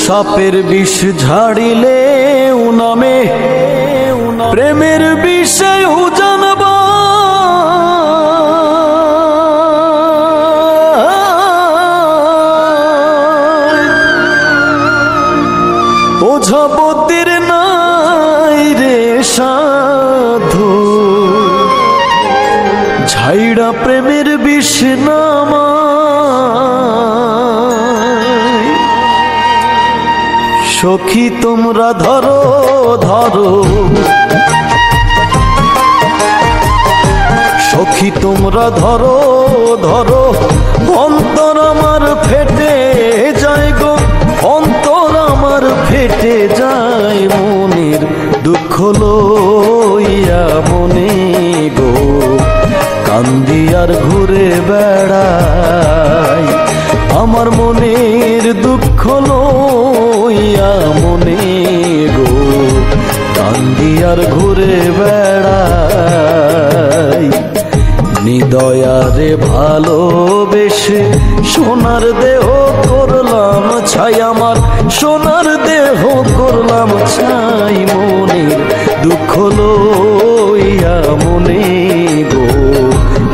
সাপের বিষ ঝাড়িলে নামে প্রেমের বিষয় জানবা ওঝাপতির নাই রে সাধু ঝাইড়া প্রেমের বিষ নামা সখী তোমরা ধরো ধরো সখী তোমরা ধরো ধরো অন্তর আমার ফেটে যায় গো অন্তর আমার ফেটে যায় মনের দুঃখ লইয়া মনে গো কান্দি আর ঘুরে বেড়াই আমার মনের দুঃখ লইয়া মনে গো কান্দি আর ঘুরে বেড়াই নিদয়ারে ভালোবেসে সোনার দেহ করলাম ছাই আমার সোনার দেহ করলাম ছাই মনের দুঃখ লইয়া মনে গো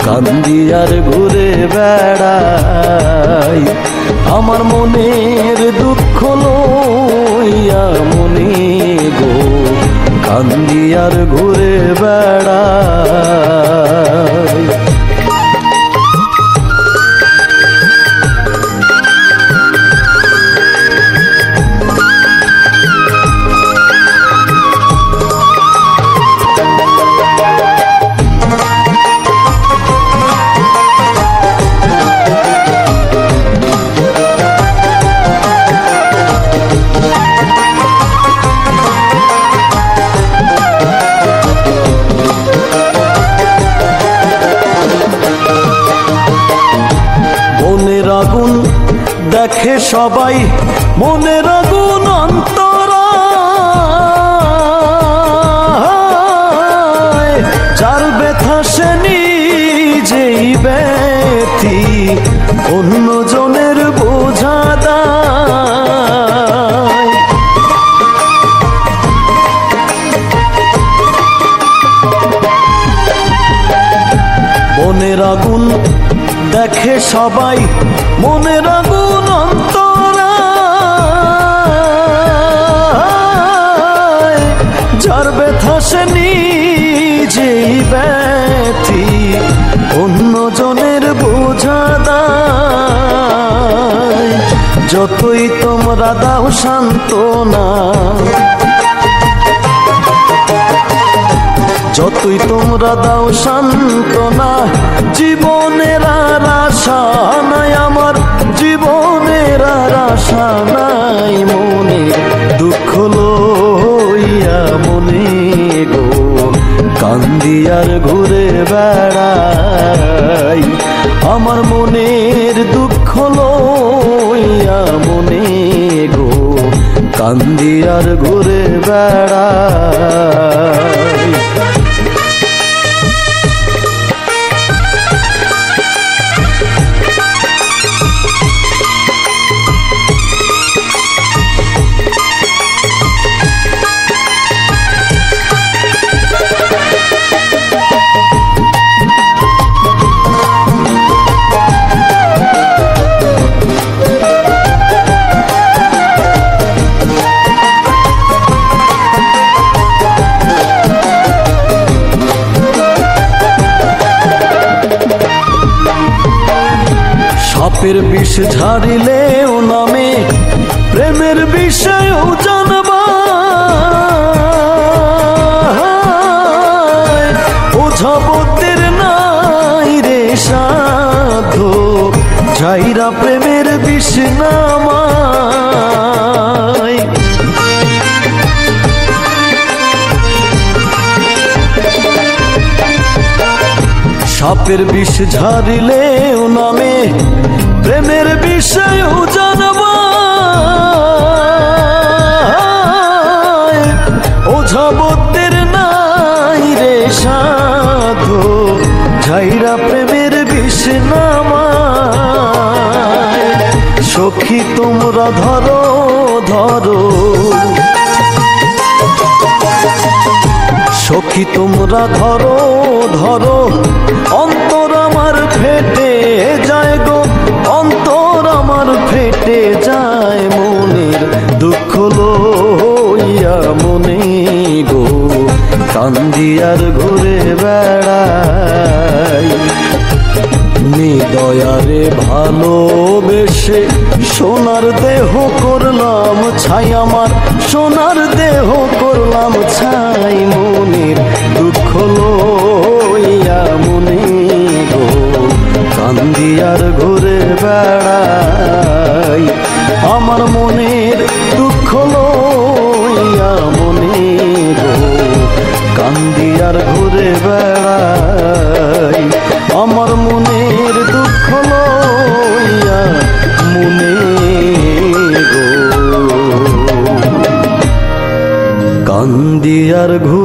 কান্দি আর ঘুরে বেড়াই আমার মনের দুঃখ লইয়া মনে গো কান্দি আর ঘুরে বেড়াই আগুন দেখে সবাই মনের আগুন অন্তরা যার ব্যথা সে নিজেই ব্যথি অন্য জনের বোঝা দায় মনের আগুন দেখে সবাই মনের আগুন অন্তরা যার ব্যথা সে নিজেই ব্যথি অন্য জনের বোঝা দায় যতই তোমরা দাও সান্ত্বনা যতই তোমরা দাও সান্ত্বনা জীবনের আর আশা নাই আমার জীবনের আর আশা নাই মনে দুঃখ লইয়া মনে গো কান্দি আর ঘুরে বেড়াই আমার মনের দুঃখ লইয়া মনে গো কান্দি আর ঘুরে বেড়াই সাপের বিষ ঝাড়িলে নামে প্রেমের বিষয় জানবা ওঝাপতির নাই রে সাধু ঝাইরা প্রেমের বিষ নামায় সাপের বিষ ঝাড়িলে নামে প্রেমের বিষয় জানবা ওঝাপতির নাই রে সাধু ঝাইরা প্রেমের বিষ নামায় সখী তোমরা ধরো ধরো, সখী তোমরা ধরো ধরো, অন্তর আমার ফেটে যায় গো, অন্তর আমার ফেটে যায়, মনের দুঃখ লইয়া মনে গো, কান্দি আর ঘুরে বেড়াই। নিদয়ারে ভালোবেসে সোনার দেহ করলাম ছাই, আমার সোনার দেহ করলাম ছাই, মনের দুঃখ লইয়া মনে গো, কান্দি আর ঘুরে বেড়াই। আমার মনের দুঃখ লইয়া মনে গো, কান্দি আর ঘুরে বেড়াই। আমার মনের দুঃখ লইয়া মনে গো, কান্দি আর ঘুরে